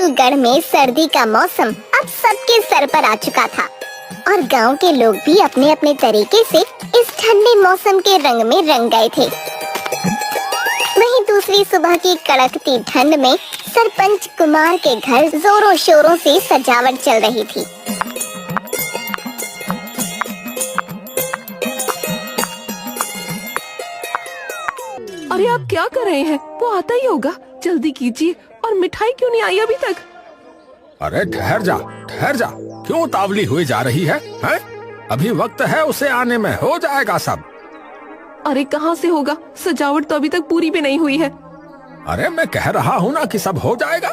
फूलगढ़ में सर्दी का मौसम अब सबके सर पर आ चुका था और गांव के लोग भी अपने अपने तरीके से इस ठंडे मौसम के रंग में रंग गए थे। वहीं दूसरी सुबह की कड़कती ठंड में सरपंच कुमार के घर जोरों शोरों से सजावट चल रही थी। अरे आप क्या कर रहे हैं? वो आता ही होगा, जल्दी कीजिए। और मिठाई क्यों नहीं आई अभी तक? अरे ठहर जा, क्यों उतावली हुई जा रही है? अभी वक्त है उसे आने में, हो जाएगा सब। अरे कहाँ से होगा, सजावट तो अभी तक पूरी भी नहीं हुई है। अरे मैं कह रहा हूँ ना कि सब हो जाएगा।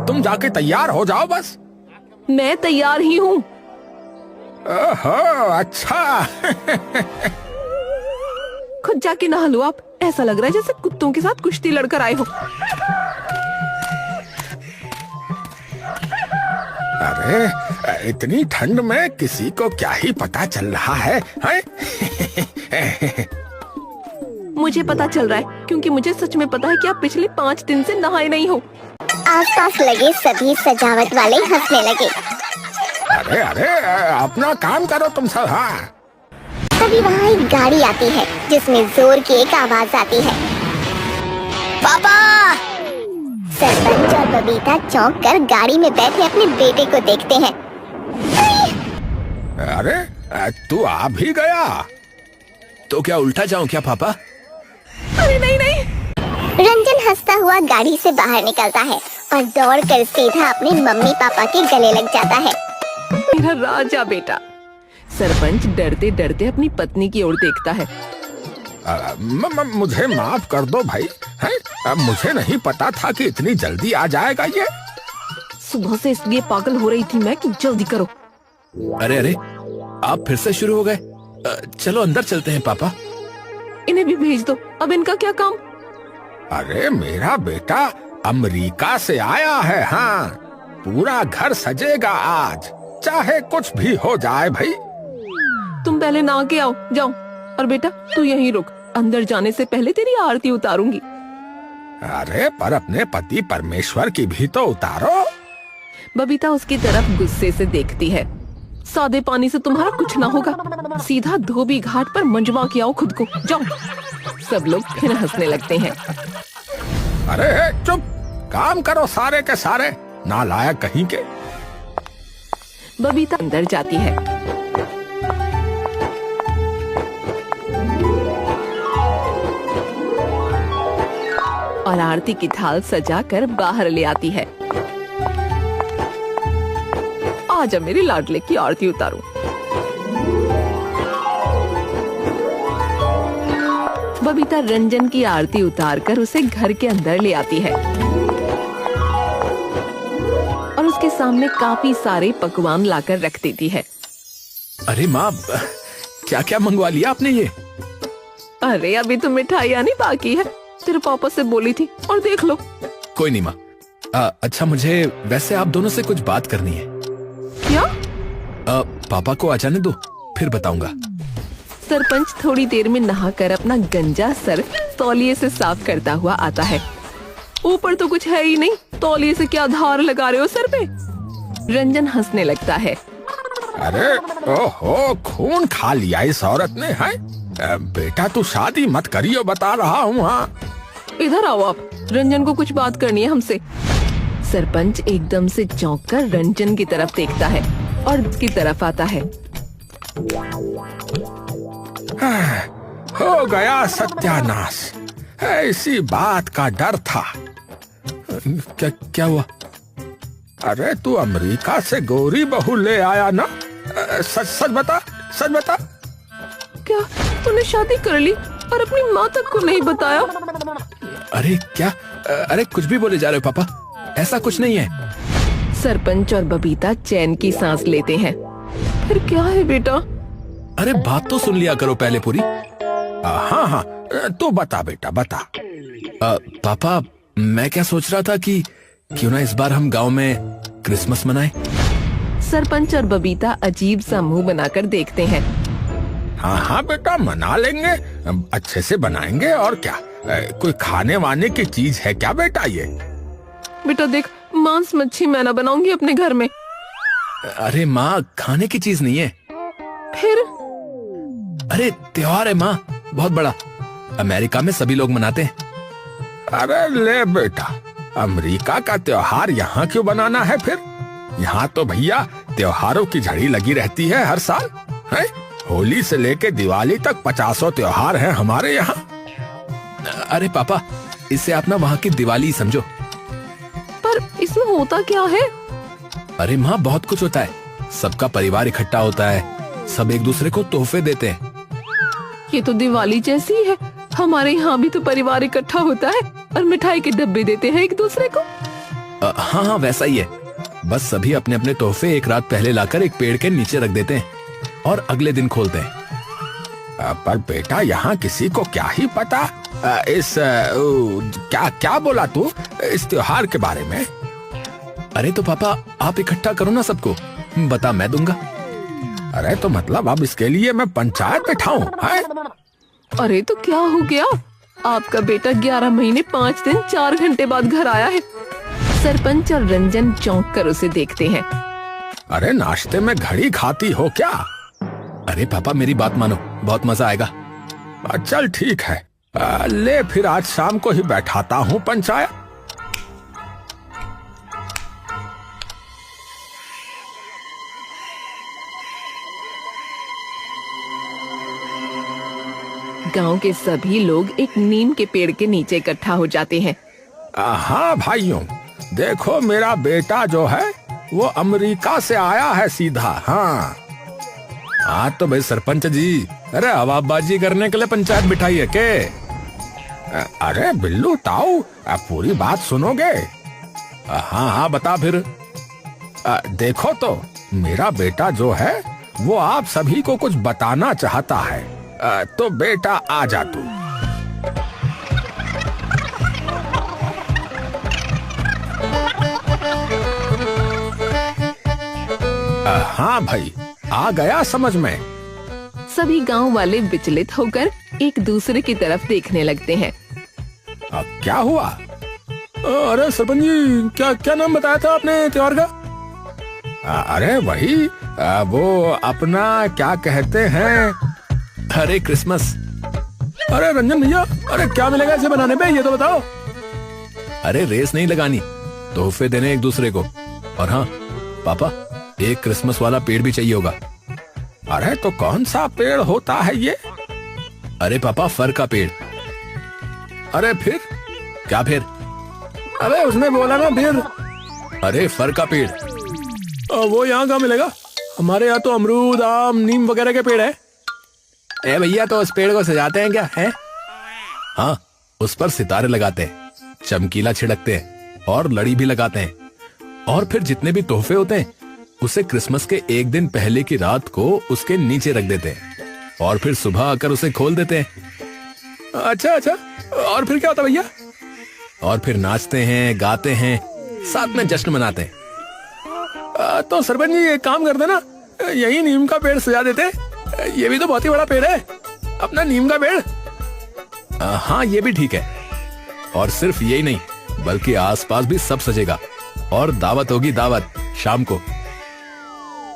तुम जाके तैयार हो जाओ बस। मैं तैयार ही हूँ। ओहो, अच्छा। खुद जाके नहा लो आप, ऐसा लग रहा है जैसे कुत्तों के साथ कुश्ती लड़कर आए हो। अरे इतनी ठंड में किसी को क्या ही पता चल रहा है? मुझे पता चल रहा है, क्योंकि मुझे सच में पता है कि आप पिछले 5 दिन से नहाए नहीं हो। आसपास लगे सभी सजावट वाले हंसने लगे। अरे अपना काम करो तुम सब। हाँ, तभी वहाँ एक गाड़ी आती है जिसमें जोर की एक आवाज आती है, पापा। सरपंच और बबीता चौंक कर गाड़ी में बैठे अपने बेटे को देखते हैं। अरे तू आ भी गया? तो क्या उल्टा जाऊं क्या पापा? अरे नहीं। रंजन हंसता हुआ गाड़ी से बाहर निकलता है और दौड़कर सीधा अपने मम्मी पापा के गले लग जाता है। मेरा राजा बेटा। सरपंच डरते डरते अपनी पत्नी की ओर देखता है। मुझे माफ कर दो भाई। मुझे नहीं पता था कि इतनी जल्दी आ जाएगा ये। सुबह से इसलिए पागल हो रही थी मैं कि जल्दी करो। अरे आप फिर से शुरू हो गए। चलो अंदर चलते हैं पापा। इन्हें भी भेज दो, अब इनका क्या काम? अरे मेरा बेटा अमेरिका से आया है। हाँ, पूरा घर सजेगा आज, चाहे कुछ भी हो जाए भाई। तुम पहले नहा के आओ, जाओ। और बेटा तू यहीं रुक, अंदर जाने से पहले तेरी आरती उतारूंगी। अरे पर अपने पति परमेश्वर की भी तो उतारो। बबीता उसकी तरफ गुस्से से देखती है। सादे पानी से तुम्हारा कुछ ना होगा, सीधा धोबी घाट पर मंजवा के आओ खुद को, जाओ। सब लोग फिर हंसने लगते हैं। अरे चुप, काम करो सारे के सारे, नालायक कहीं के। बबीता अंदर जाती है और आरती की थाल सजाकर बाहर ले आती है। आजा मेरे लाडले की आरती उतारूं। बबीता रंजन की आरती उतारकर उसे घर के अंदर ले आती है और उसके सामने काफी सारे पकवान लाकर रख देती है। अरे माँ, क्या क्या मंगवा लिया आपने ये? अरे अभी तो मिठाई आनी बाकी है, तेरे पापा से बोली थी, और देख लो। कोई नहीं माँ। अच्छा, मुझे वैसे आप दोनों से कुछ बात करनी है। क्या? पापा को आ जाने दो, फिर बताऊंगा। सरपंच थोड़ी देर में नहाकर अपना गंजा सर तौलिए से साफ करता हुआ आता है। ऊपर तो कुछ है ही नहीं, तौलिए से क्या धार लगा रहे हो सर पे? रंजन हंसने लगता है। अरे ओहो, खून खा लिया इस औरत ने। है बेटा, तू शादी मत करियो, बता रहा हूँ। हाँ, इधर आओ आप, रंजन को कुछ बात करनी है हमसे। सरपंच एकदम से चौंक कर रंजन की तरफ देखता है और उसकी तरफ आता है। हो गया सत्यानाश, ऐसी बात का डर था। क्या हुआ? अरे तू अमेरिका से गोरी बहू ले आया ना? सच बता। क्या तूने शादी कर ली और अपनी माँ तक को नहीं बताया? अरे क्या? अरे कुछ भी बोले जा रहे हो पापा, ऐसा कुछ नहीं है। सरपंच और बबीता चैन की सांस लेते हैं। फिर क्या है बेटा? अरे बात तो सुन लिया करो पहले पूरी। हाँ, तू बता बेटा, बता। पापा, मैं क्या सोच रहा था कि क्यों ना इस बार हम गांव में क्रिसमस मनाएं। सरपंच और बबीता अजीब सा मुंह बनाकर देखते हैं। हाँ बेटा, मना लेंगे, अच्छे से बनाएंगे। और क्या, कोई खाने वाने की चीज है क्या बेटा? ये बेटा देख, मांस मच्छी मैं ना बनाऊंगी अपने घर में। अरे माँ, खाने की चीज नहीं है। फिर? अरे त्योहार है माँ, बहुत बड़ा। अमेरिका में सभी लोग मनाते हैं। अरे ले बेटा, अमेरिका का त्योहार यहाँ क्यों बनाना है फिर? यहाँ तो भैया त्योहारों की झड़ी लगी रहती है हर साल है? होली से लेके दिवाली तक 50 त्योहार हैं हमारे यहाँ। अरे पापा, इससे आप ना वहाँ की दिवाली समझो। पर इसमें होता क्या है? अरे माँ, बहुत कुछ होता है। सबका परिवार इकट्ठा होता है, सब एक दूसरे को तोहफे देते हैं। ये तो दिवाली जैसी ही है। हमारे यहाँ भी तो परिवार इकट्ठा होता है और मिठाई के डब्बे देते हैं एक दूसरे को। हाँ हाँ, वैसा ही है। बस सभी अपने अपने तोहफे एक रात पहले लाकर एक पेड़ के नीचे रख देते हैं और अगले दिन खोलते हैं। पर बेटा यहाँ किसी को क्या ही पता क्या बोला तू इस त्योहार के बारे में? अरे तो पापा, आप इकट्ठा करो ना सबको, बता मैं दूंगा। अरे तो मतलब अब इसके लिए मैं पंचायत बैठाऊं? अरे तो क्या हो गया? आपका बेटा 11 महीने 5 दिन 4 घंटे बाद घर आया है। सरपंच और रंजन चौंक कर उसे देखते हैं। अरे नाश्ते में घड़ी खाती हो क्या? अरे पापा, मेरी बात मानो, बहुत मजा आएगा। चल ठीक है, ले फिर आज शाम को ही बैठाता हूँ पंचायत। गांव के सभी लोग एक नीम के पेड़ के नीचे इकट्ठा हो जाते हैं। हाँ भाइयों, देखो मेरा बेटा जो है वो अमेरिका से आया है सीधा। हाँ तो भाई सरपंच जी, अरे हवाबाजी करने के लिए पंचायत बिठाई है के? अरे बिल्लू ताऊ, पूरी बात सुनोगे? हाँ बता फिर। देखो तो मेरा बेटा जो है वो आप सभी को कुछ बताना चाहता है। तो बेटा आ जा तू। हाँ भाई, आ गया समझ में। सभी गांव वाले विचलित होकर एक दूसरे की तरफ देखने लगते हैं। क्या हुआ? अरे सरपंच जी, क्या नाम बताया था आपने त्योहार का? अरे वही वो अपना क्या कहते हैं? अरे क्रिसमस। अरे रंजन भैया, अरे क्या मिलेगा इसे बनाने पे, ये तो बताओ। अरे रेस नहीं लगानी, तोहफे देने एक दूसरे को। और हाँ पापा, एक क्रिसमस वाला पेड़ भी चाहिए होगा। अरे तो कौन सा पेड़ होता है ये? अरे पापा, फर का पेड़। अरे फिर क्या फिर? अरे उसने बोला ना फिर। अरे फर का पेड़। वो यहाँ कहाँ मिलेगा? हमारे यहाँ तो अमरूद, आम, नीम वगैरह के पेड़ है। ए भैया, तो उस पेड़ को सजाते हैं क्या है? हाँ, उस पर सितारे लगाते हैं, चमकीला छिड़कते हैं और लड़ी भी लगाते हैं। और फिर जितने भी तोहफे होते हैं उसे क्रिसमस के एक दिन पहले की रात को उसके नीचे रख देते हैं और फिर सुबह आकर उसे खोल देते हैं। अच्छा, और फिर क्या होता भैया? और फिर नाचते हैं, गाते हैं, साथ में जश्न मनाते हैं। तो सरपंच जी एक काम करते ना, यही नीम का पेड़ सजा देते। ये भी तो बहुत ही बड़ा पेड़ है, अपना नीम का पेड़। हाँ, ये भी ठीक है। और सिर्फ यही नहीं, बल्कि आसपास भी सब सजेगा और दावत होगी, दावत शाम को।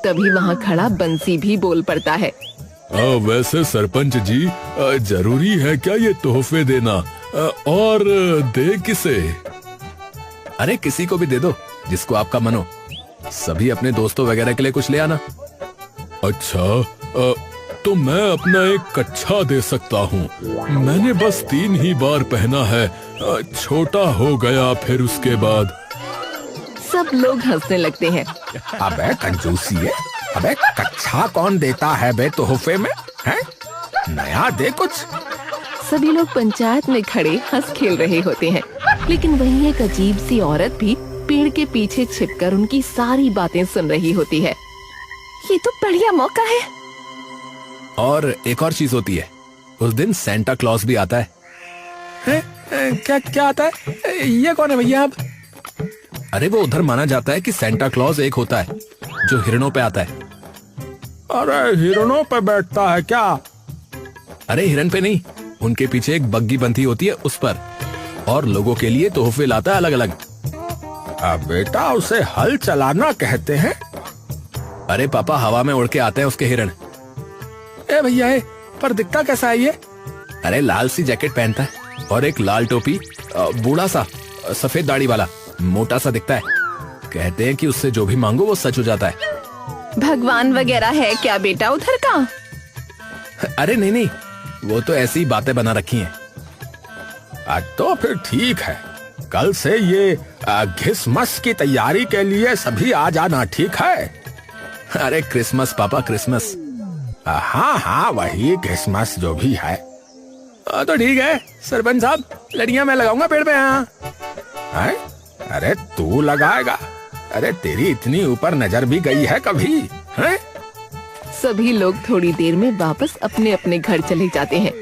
तभी वहाँ खड़ा बंसी भी बोल पड़ता है। वैसे सरपंच जी, जरूरी है क्या ये तोहफे देना? और दे किसे? अरे किसी को भी दे दो, जिसको आपका मन हो। सभी अपने दोस्तों वगैरह के लिए कुछ ले आना। अच्छा, तो मैं अपना एक कच्छा दे सकता हूँ। मैंने बस 3 ही बार पहना है, छोटा हो गया फिर उसके बाद। सब लोग हंसने लगते हैं। अबे कंजूसी है, अबे कच्छा कौन देता है बे तोहफे में? हैं? नया दे कुछ। सभी लोग पंचायत में खड़े हंस खेल रहे होते हैं, लेकिन वहीं एक अजीब सी औरत भी पेड़ के पीछे छिपकर उनकी सारी बातें सुन रही होती है। ये तो बढ़िया मौका है। और एक और चीज होती है, उस दिन सेंटा क्लॉज भी आता है। क्या आता है? ये कौन है भैया आप? अरे वो उधर माना जाता है कि सेंटा क्लॉज एक होता है जो हिरणों पे आता है। अरे हिरणों पे बैठता है क्या? अरे हिरन पे नहीं, उनके पीछे एक बग्गी बंधी होती है उस पर, और लोगों के लिए तोहफे लाता है अलग अलग। बेटा उसे हल चलाना कहते हैं। अरे पापा, हवा में उड़ के आते हैं उसके हिरण। ए भैया, पर दिखता कैसा है ये? अरे लाल सी जैकेट पहनता है और एक लाल टोपी, बूढ़ा सा, सफेद दाढ़ी वाला, मोटा सा दिखता है। कहते हैं कि उससे जो भी मांगो वो सच हो जाता है। भगवान वगैरह है क्या बेटा उधर का? अरे नहीं नहीं, वो तो ऐसी ही बातें बना रखी हैं। तो फिर ठीक है, कल से ये क्रिसमस की तैयारी के लिए सभी आ जाना, ठीक है? अरे क्रिसमस पापा, क्रिसमस। हाँ हाँ, वही क्रिसमस जो भी है। तो ठीक है सरपंच साहब, लड़ियां मैं लगाऊंगा पेड़ पे। हाँ। है? अरे तू लगाएगा? अरे तेरी इतनी ऊपर नजर भी गई है कभी? है? सभी लोग थोड़ी देर में वापस अपने अपने घर चले जाते हैं।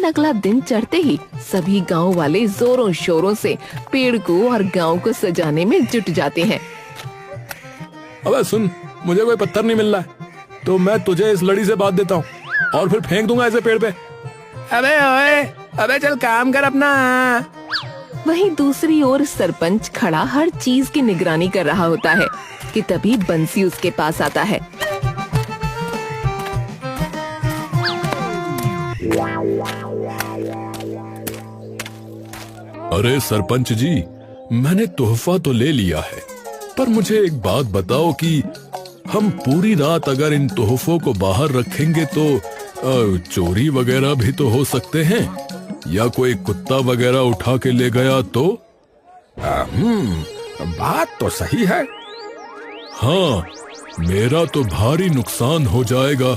अगला दिन चढ़ते ही सभी गांव वाले जोरों शोरों से पेड़ को और गांव को सजाने में जुट जाते हैं। अबे सुन, मुझे कोई पत्थर नहीं मिल रहा है, तो मैं तुझे इस लड़ी से बांध देता हूँ और फिर फेंक दूंगा ऐसे पेड़ पे। अबे ओए, अबे चल काम कर अपना। वहीं दूसरी ओर सरपंच खड़ा हर चीज की निगरानी कर रहा होता है कि तभी बंसी उसके पास आता है। अरे सरपंच जी, मैंने तोहफा तो ले लिया है, पर मुझे एक बात बताओ कि हम पूरी रात अगर इन तोहफों को बाहर रखेंगे तो चोरी वगैरह भी तो हो सकते हैं, या कोई कुत्ता वगैरह उठा के ले गया तो? बात तो सही है। हाँ, मेरा तो भारी नुकसान हो जाएगा।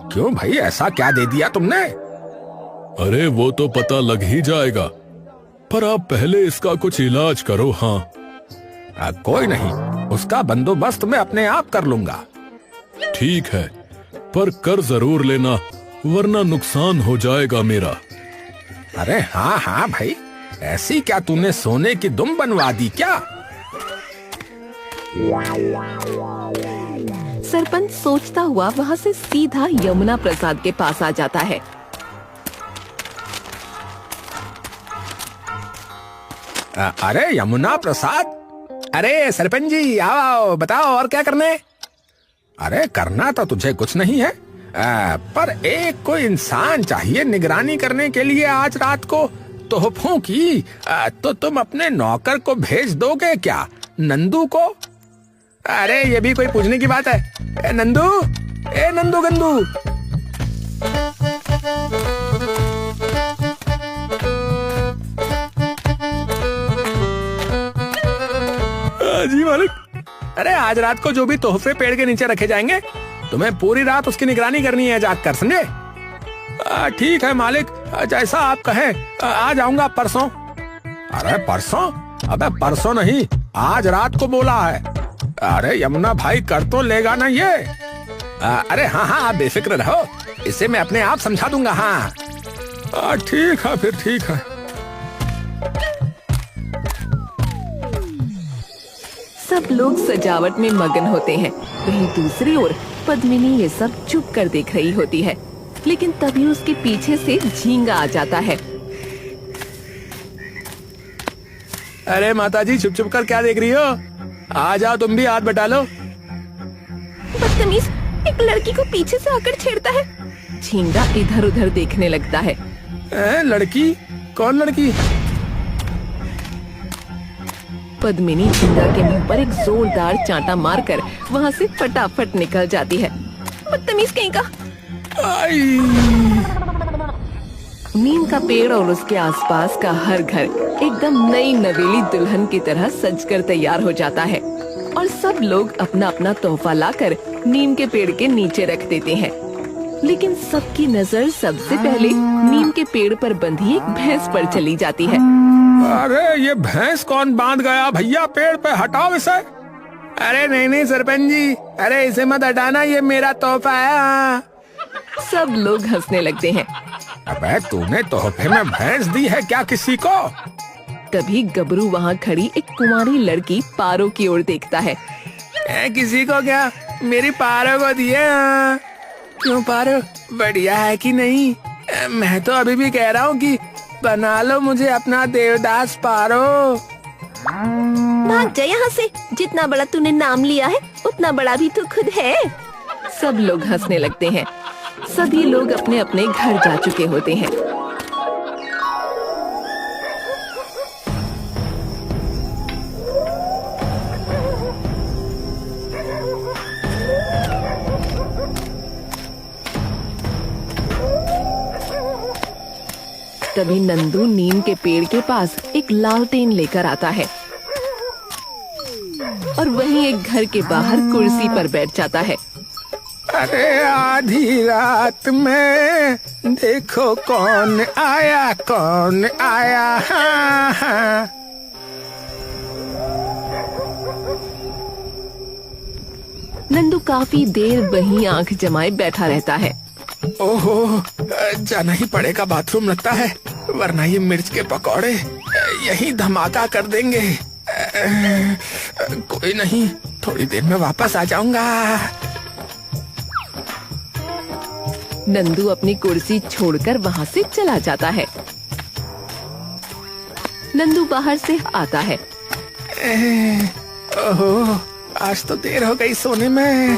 क्यों भाई, ऐसा क्या दे दिया तुमने? अरे वो तो पता लग ही जाएगा, पर आप पहले इसका कुछ इलाज करो। हाँ। कोई नहीं, उसका बंदोबस्त मैं अपने आप कर लूंगा। ठीक है, पर कर जरूर लेना, वरना नुकसान हो जाएगा मेरा। अरे हाँ हाँ भाई, ऐसी क्या तूने सोने की दुम बनवा दी क्या? सरपंच सोचता हुआ वहाँ से सीधा यमुना प्रसाद के पास आ जाता है। अरे यमुना प्रसाद, अरे सरपंच जी आओ, बताओ और क्या करना है? अरे करना तो तुझे कुछ नहीं है, पर एक कोई इंसान चाहिए निगरानी करने के लिए आज रात को तोहफों की। तो तुम अपने नौकर को भेज दोगे क्या, नंदू को? अरे ये भी कोई पूछने की बात है? ए नंदू, ए नंदू गंदू। जी मालिक। अरे आज रात को जो भी तोहफे पेड़ के नीचे रखे जाएंगे, तुम्हें पूरी रात उसकी निगरानी करनी है जाग कर, समझे? ठीक है मालिक, जैसा आप कहें, आ जाऊंगा परसों। अरे परसों? अबे परसों नहीं, आज रात को बोला है। अरे यमुना भाई कर तो लेगा ना ये? अरे हाँ हाँ, आप बेफिक्र रहो, इसे मैं अपने आप समझा दूंगा। हाँ ठीक है, फिर ठीक है। सब लोग सजावट में मगन होते हैं। वहीं दूसरी ओर पद्मिनी ये सब चुप कर देख रही होती है, लेकिन तभी उसके पीछे से झींगा आ जाता है। अरे माताजी, छुप छुप कर क्या देख रही हो? आ जाओ तुम भी, हाथ बटा लो। बदतमीज, एक लड़की को पीछे से आकर छेड़ता है। झींगा इधर उधर देखने लगता है। लड़की? कौन लड़की? पद्मिनी झींगा के मुंह पर एक जोरदार चांटा मारकर वहाँ से फटाफट निकल जाती है। बदतमीज कहीं का। नीम का पेड़ और उसके आसपास का हर घर एकदम नई नवेली दुल्हन की तरह सजकर तैयार हो जाता है और सब लोग अपना अपना तोहफा लाकर नीम के पेड़ के नीचे रख देते हैं। लेकिन सबकी नजर सबसे पहले नीम के पेड़ पर बंधी एक भैंस पर चली जाती है। अरे ये भैंस कौन बांध गया भैया पेड़ पे, हटाओ इसे। अरे नहीं नहीं सरपंच जी, अरे इसे मत हटाना, ये मेरा तोहफा है। सब लोग हंसने लगते हैं। अबे तूने तोहफे में भैंस दी है क्या किसी को? तभी गबरू वहाँ खड़ी एक कुंवारी लड़की पारो की ओर देखता है। किसी को क्या, मेरी पारो को दिए। क्यों पारो, बढ़िया है कि नहीं? मैं तो अभी भी कह रहा हूँ कि बना लो मुझे अपना देवदास पारो। भाग जा यहाँ से। जितना बड़ा तूने नाम लिया है उतना बड़ा भी तू खुद है। सब लोग हंसने लगते हैं। सभी लोग अपने अपने घर जा चुके होते हैं। तभी नंदू नीम के पेड़ के पास एक लालटेन लेकर आता है और वहीं एक घर के बाहर कुर्सी पर बैठ जाता है। अरे आधी रात में देखो कौन आया, कौन आया। हाँ हाँ। नंदू काफी देर वहीं आंख जमाए बैठा रहता है। ओहो, जाना ही पड़ेगा बाथरूम लगता है, वरना ये मिर्च के पकौड़े यही धमाका कर देंगे। कोई नहीं, थोड़ी देर में वापस आ जाऊंगा। नंदू अपनी कुर्सी छोड़कर वहाँ से चला जाता है। नंदू बाहर से आता है। ओहो, आज तो देर हो गई सोने में।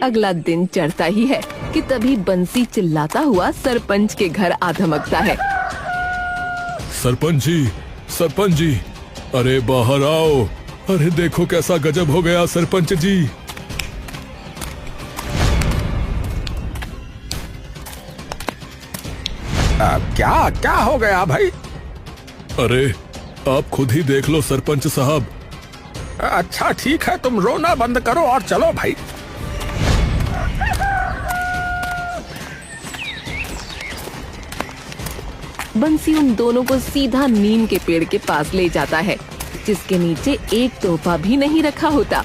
अगला दिन चढ़ता ही है कि तभी बंसी चिल्लाता हुआ सरपंच के घर आ धमकता है। सरपंच जी, सरपंच जी, अरे बाहर आओ। अरे देखो कैसा गजब हो गया सरपंच जी। क्या क्या हो गया भाई? अरे आप खुद ही देख लो सरपंच साहब। अच्छा ठीक है, तुम रोना बंद करो और चलो भाई। बंसी उन दोनों को सीधा नीम के पेड़ के पास ले जाता है, जिसके नीचे एक तोहफा भी नहीं रखा होता।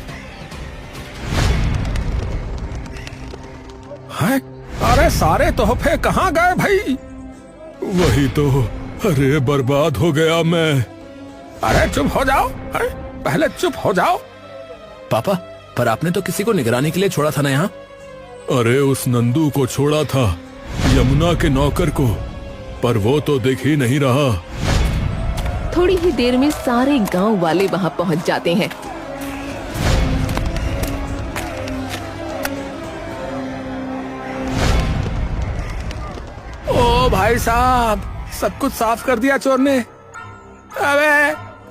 है? अरे सारे तोहफे कहाँ गए भाई? वही तो, अरे बर्बाद हो गया मैं। अरे चुप हो जाओ, है? पहले चुप हो जाओ। पापा, पर आपने तो किसी को निगरानी के लिए छोड़ा था ना यहाँ? अरे उस नंदू को छोड़ा था, यमुना के नौकर को, पर वो तो दिख ही नहीं रहा। थोड़ी ही देर में सारे गांव वाले वहां पहुंच जाते हैं। ओ भाई साहब, सब कुछ साफ कर दिया चोर ने।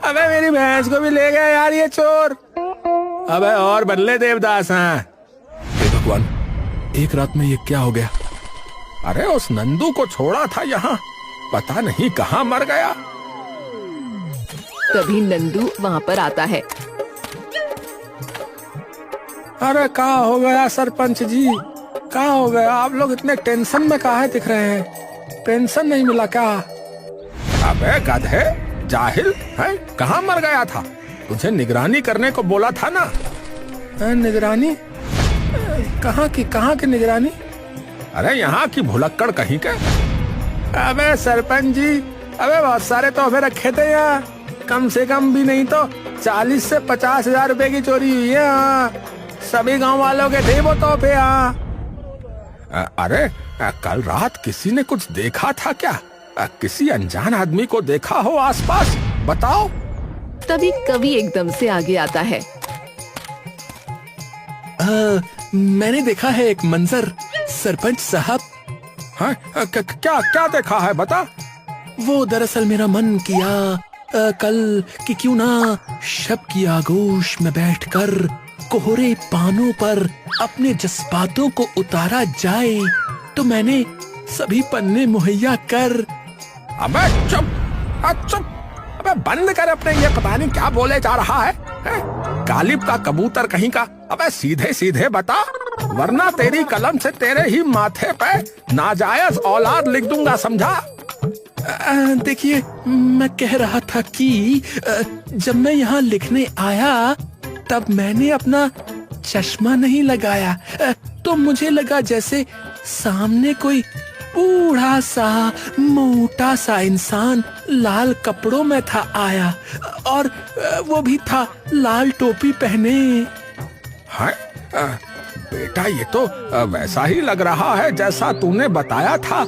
अबे मेरी भैंस को भी ले गया यार ये चोर। अबे और बदले देवदास हैं। हे भगवान, एक रात में ये क्या हो गया? अरे उस नंदू को छोड़ा था यहाँ, पता नहीं कहाँ मर गया। तभी नंदू वहाँ पर आता है। अरे क्या हो गया सरपंच जी, क्या हो गया? आप लोग इतने टेंशन में काहे दिख रहे हैं? पेंशन नहीं मिला क्या? अबे गधे, जाहिल है, कहाँ मर गया था? तुझे निगरानी करने को बोला था ना। निगरानी? कहाँ की निगरानी? अरे यहाँ की भुलक्कड़ कहीं के। अबे सरपंच जी, अबे बहुत सारे तोहफे रखे थे यहाँ, कम से कम भी नहीं तो 40 से 50 हजार रुपए की चोरी हुई है यहाँ। सभी गांव वालों के थे वो तोहफे यहाँ। अरे कल रात किसी ने कुछ देखा था क्या? किसी अनजान आदमी को देखा हो आसपास? बताओ। तभी कवि एकदम से आगे आता है। मैंने देखा है एक मंजर सरपंच साहब। हाँ, क्या देखा है बता? वो दरअसल मेरा मन किया कल कि क्यों ना शब की आगोश में बैठकर कोहरे पानों पर अपने जज्बातों को उतारा जाए, तो मैंने सभी पन्ने मुहैया कर। अबे चुप, अबे बंद कर अपने ये पता नहीं क्या बोले जा रहा है? गालिब का कबूतर कहीं का। अबे सीधे सीधे बता, वरना तेरी कलम से तेरे ही माथे पे नाजायज औलाद लिख दूंगा, समझा? देखिए, मैं कह रहा था कि जब मैं यहाँ लिखने आया तब मैंने अपना चश्मा नहीं लगाया, तो मुझे लगा जैसे सामने कोई बूढ़ा सा मोटा सा इंसान लाल कपड़ों में था आया, और वो भी था लाल टोपी पहने। है बेटा, ये तो वैसा ही लग रहा है जैसा तूने बताया था।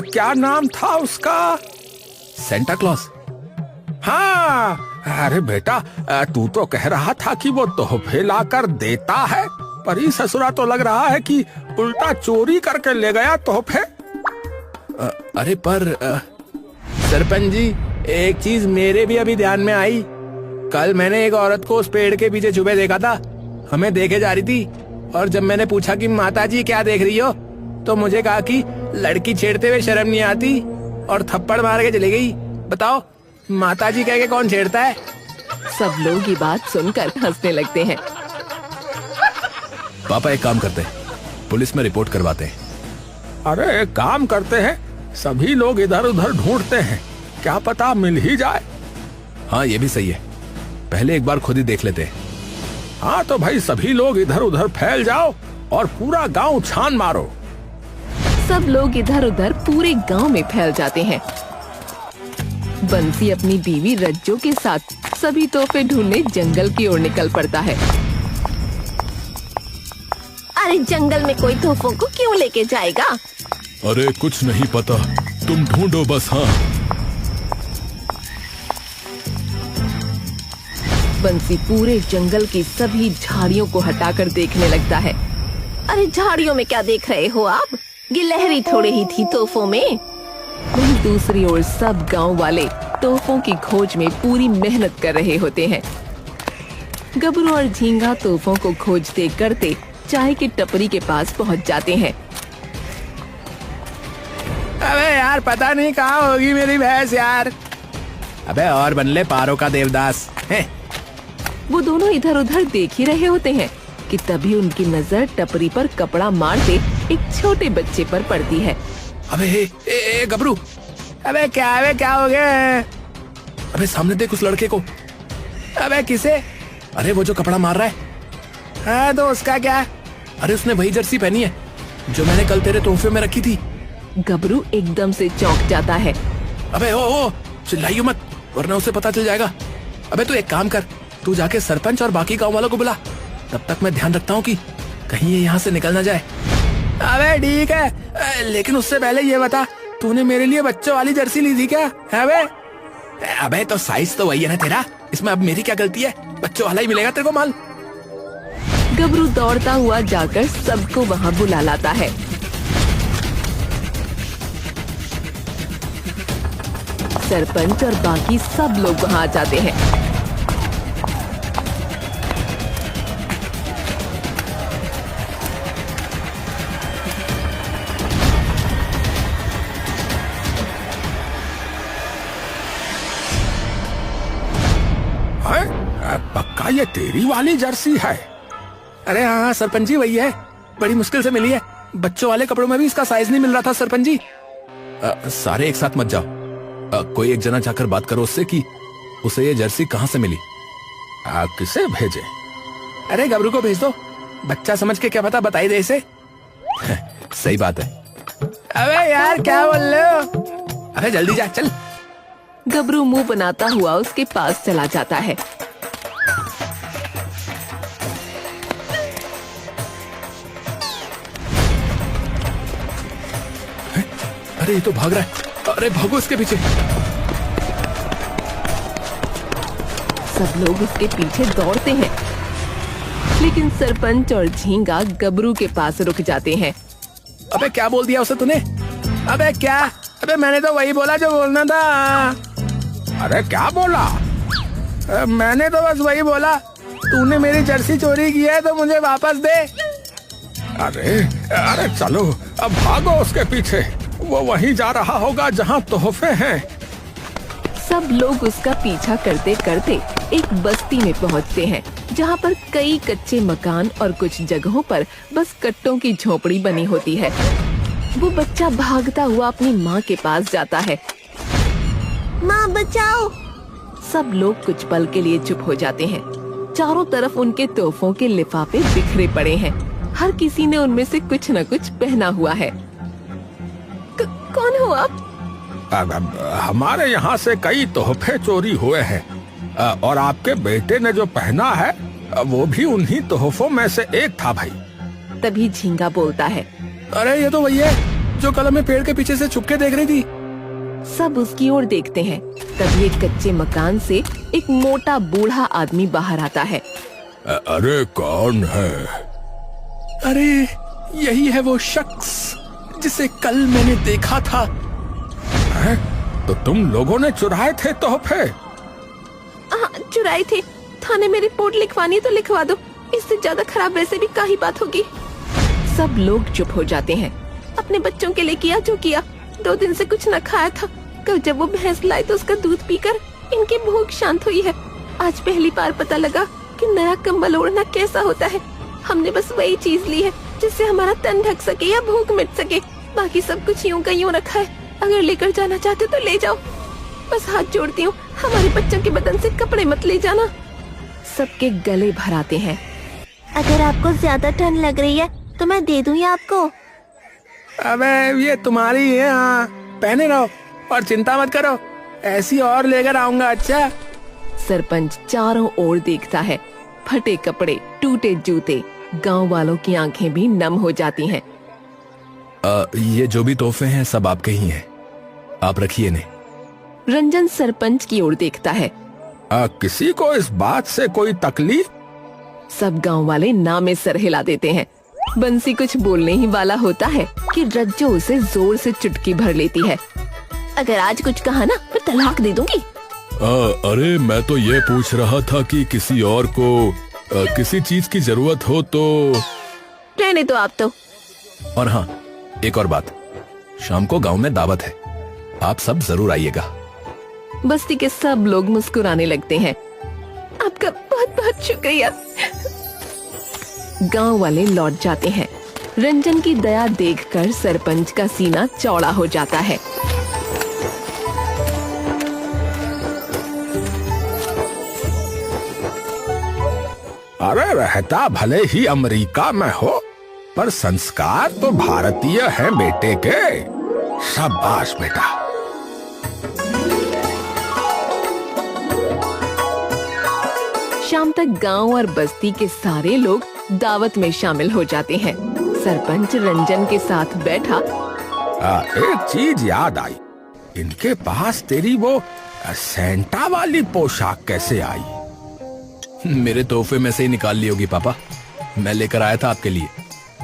क्या नाम था उसका? Santa Claus. हाँ, अरे बेटा, तू तो कह रहा था कि वो तोहफे लाकर देता है, पर ही ससुरा तो लग रहा है कि उल्टा चोरी करके ले गया तोहफे। अरे पर सरपंच जी, एक चीज मेरे भी अभी ध्यान में आई। कल मैंने एक औरत को उस पेड़ के पीछे छुपे देखा था, हमें देखे जा रही थी, और जब मैंने पूछा कि माता जी क्या देख रही हो, तो मुझे कहा कि लड़की छेड़ते हुए शर्म नहीं आती, और थप्पड़ मार के चली गई। बताओ, माता जी कह के कौन छेड़ता है? सब लोग ये बात सुनकर हंसने लगते हैं। पापा एक काम करते हैं, पुलिस में रिपोर्ट करवाते हैं। अरे एक काम करते हैं, सभी लोग इधर उधर ढूंढते हैं, क्या पता मिल ही जाए। हाँ, ये भी सही है, पहले एक बार खुद ही देख लेते हैं। हाँ तो भाई, सभी लोग इधर उधर फैल जाओ और पूरा गांव छान मारो। सब लोग इधर उधर पूरे गांव में फैल जाते हैं। बंसी अपनी बीवी रज्जो के साथ सभी तोहफे ढूंढने जंगल की ओर निकल पड़ता है। अरे जंगल में कोई तोहफों को क्यों लेके जाएगा? अरे कुछ नहीं पता, तुम ढूंढो बस। हाँ, बंसी पूरे जंगल की सभी झाड़ियों को हटाकर देखने लगता है। अरे झाड़ियों में क्या देख रहे हो आप? गिलहरी थोड़े ही थी तोहफों में। वहीं दूसरी ओर सब गांव वाले तोहफों की खोज में पूरी मेहनत कर रहे होते हैं। गबरू और झींगा तोहफों को खोजते करते चाय की टपरी के पास पहुंच जाते हैं। अबे यार, पता नहीं कहाँ होगी मेरी भैंस यार। अबे और बन ले पारो का देवदास है। वो दोनों इधर उधर देख ही रहे होते हैं कि तभी उनकी नजर टपरी पर कपड़ा मारते एक छोटे बच्चे पर पड़ती है। अबे गबरू, अबे क्या हो गया? अबे सामने देख उस लड़के को। अबे किसे? अरे वो जो कपड़ा मार रहा है। हाँ तो उसका क्या? अरे उसने वही जर्सी पहनी है जो मैंने कल तेरे तोहफे में रखी थी। गबरू एकदम से चौंक जाता है। अबे ओ चिल्लाइयो मत, वरना उसे पता चल जाएगा। अबे तू एक काम कर, तू जाके सरपंच और बाकी गांव वालों को बुला, तब तक मैं ध्यान रखता हूँ कि कहीं ये यहाँ से निकल ना जाए। अबे ठीक है, लेकिन उससे पहले ये बता, तूने मेरे लिए बच्चों वाली जर्सी ली थी क्या? अबे तो साइज तो वही है ना तेरा, इसमें अब मेरी क्या गलती है? बच्चों वाला ही मिलेगा तेरे को माल। गबरू दौड़ता हुआ जाकर सबको वहाँ बुला लाता है। सरपंच और बाकी सब लोग वहाँ आ जाते हैं। पक्का ये तेरी वाली जर्सी है? अरे हाँ सरपंच जी, वही है, बड़ी मुश्किल से मिली है। बच्चों वाले कपड़ों में भी इसका साइज नहीं मिल रहा था सरपंच जी। सारे एक साथ मत जाओ, कोई एक जना जाकर बात करो उससे कि उसे ये जर्सी कहाँ से मिली। किसे भेजे? अरे गबरू को भेज दो, बच्चा समझ के क्या पता बताई दे इसे। सही बात है। अबे यार क्या बोल रहे हो? अबे जल्दी जा, चल। गबरू मुंह बनाता हुआ उसके पास चला जाता है। अरे ये तो भाग रहा है, अरे भागो इसके पीछे। सब लोग उसके पीछे दौड़ते हैं, लेकिन सरपंच और झींगा गबरू के पास रुक जाते हैं। अबे क्या बोल दिया उसे तूने? अबे क्या? अबे मैंने तो वही बोला जो बोलना था। अरे क्या बोला? मैंने तो बस वही बोला, तूने मेरी जर्सी चोरी की है तो मुझे वापस दे। अरे चलो अब भागो उसके पीछे, वो वहीं जा रहा होगा जहाँ तोहफे हैं। सब लोग उसका पीछा करते करते एक बस्ती में पहुँचते हैं, जहाँ पर कई कच्चे मकान और कुछ जगहों पर बस कट्टों की झोपड़ी बनी होती है। वो बच्चा भागता हुआ अपनी माँ के पास जाता है। माँ बचाओ! सब लोग कुछ पल के लिए चुप हो जाते हैं। चारों तरफ उनके तोहफों के लिफाफे बिखरे पड़े हैं। हर किसी ने उनमें से कुछ न कुछ पहना हुआ है। कौन हो आप? अब हमारे यहाँ से कई तोहफे चोरी हुए हैं और आपके बेटे ने जो पहना है वो भी उन्हीं तोहफों में से एक था भाई। तभी झींगा बोलता है। अरे ये तो वही है जो कल हमें पेड़ के पीछे से छुप के देख रही थी। सब उसकी ओर देखते हैं। तभी एक कच्चे मकान से एक मोटा बूढ़ा आदमी बाहर आता है। अरे कौन है? अरे यही है वो शख्स जिसे कल मैंने देखा था। हैं? तो तुम लोगों ने चुराए थे तोहफे? हाँ, चुराए थे। थाने में रिपोर्ट लिखवानी तो लिखवा दो, इससे ज्यादा खराब वैसे भी क्या ही बात होगी। सब लोग चुप हो जाते हैं। अपने बच्चों के लिए किया जो किया। 2 दिन से कुछ न खाया था। कल जब वो भैंस लाई तो उसका दूध पीकर इनकी भूख शांत हुई है। आज पहली बार पता लगा कि नया कंबल ओढ़ना कैसा होता है। हमने बस वही चीज ली है जिससे हमारा तन ढक सके या भूख मिट सके। बाकी सब कुछ यूं का यूं रखा है। अगर लेकर जाना चाहते तो ले जाओ। बस हाथ जोड़ती हूँ, हमारे बच्चों के बदन से कपड़े मत ले जाना। सबके गले भराते हैं। अगर आपको ज्यादा ठंड लग रही है तो मैं दे दूँ आपको। अबे ये तुम्हारी है, हाँ पहने रहो और चिंता मत करो, ऐसी और लेकर आऊंगा। अच्छा। सरपंच चारों ओर देखता है। फटे कपड़े, टूटे जूते। गांव वालों की आंखें भी नम हो जाती हैं। ये जो भी तोहफे हैं सब आपके ही हैं, आप रखिए इन्हें। रंजन सरपंच की ओर देखता है। किसी को इस बात से कोई तकलीफ? सब गांव वाले ना में सर हिला देते हैं। बंसी कुछ बोलने ही वाला होता है कि रज्जो उसे जोर से चुटकी भर लेती है। अगर आज कुछ कहा ना मैं तलाक दे दूंगी। अरे मैं तो ये पूछ रहा था कि किसी और को किसी चीज की जरूरत हो तो। रहने दो आप तो। और हाँ, एक और बात, शाम को गांव में दावत है, आप सब जरूर आइएगा। बस्ती के सब लोग मुस्कुराने लगते हैं। आपका बहुत बहुत शुक्रिया। गांव वाले लौट जाते हैं। रंजन की दया देखकर सरपंच का सीना चौड़ा हो जाता है। अरे रहता भले ही अमेरिका में हो पर संस्कार तो भारतीय हैं बेटे के। शाबाश बेटा। शाम तक गांव और बस्ती के सारे लोग दावत में शामिल हो जाते हैं। सरपंच रंजन के साथ बैठा। एक चीज याद आई, इनके पास तेरी वो सेंटा वाली पोशाक कैसे आई? मेरे तोहफे में से ही निकाल ली होगी पापा। मैं लेकर आया था आपके लिए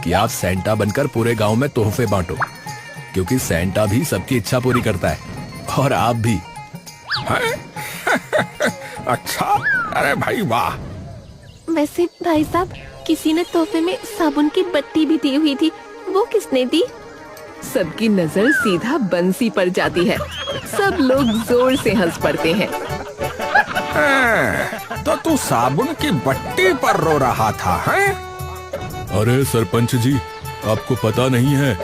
कि आप सेंटा बनकर पूरे गांव में तोहफे बांटो, क्योंकि सेंटा भी सबकी इच्छा पूरी करता है और आप भी। अच्छा, अरे भाई वाह। वैसे भाई साहब, किसी ने तोहफे में साबुन की बट्टी भी दी हुई थी, वो किसने दी? सबकी नजर सीधा बंसी पर जाती है। सब लोग जोर से हंस पड़ते हैं। तो तू साबुन की बट्टी पर रो रहा था, हैं? अरे सरपंच जी, आपको पता नहीं है,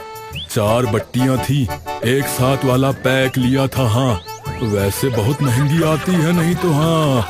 4 बट्टियां थी, एक साथ वाला पैक लिया था। हाँ, वैसे बहुत महंगी आती है नहीं तो। हाँ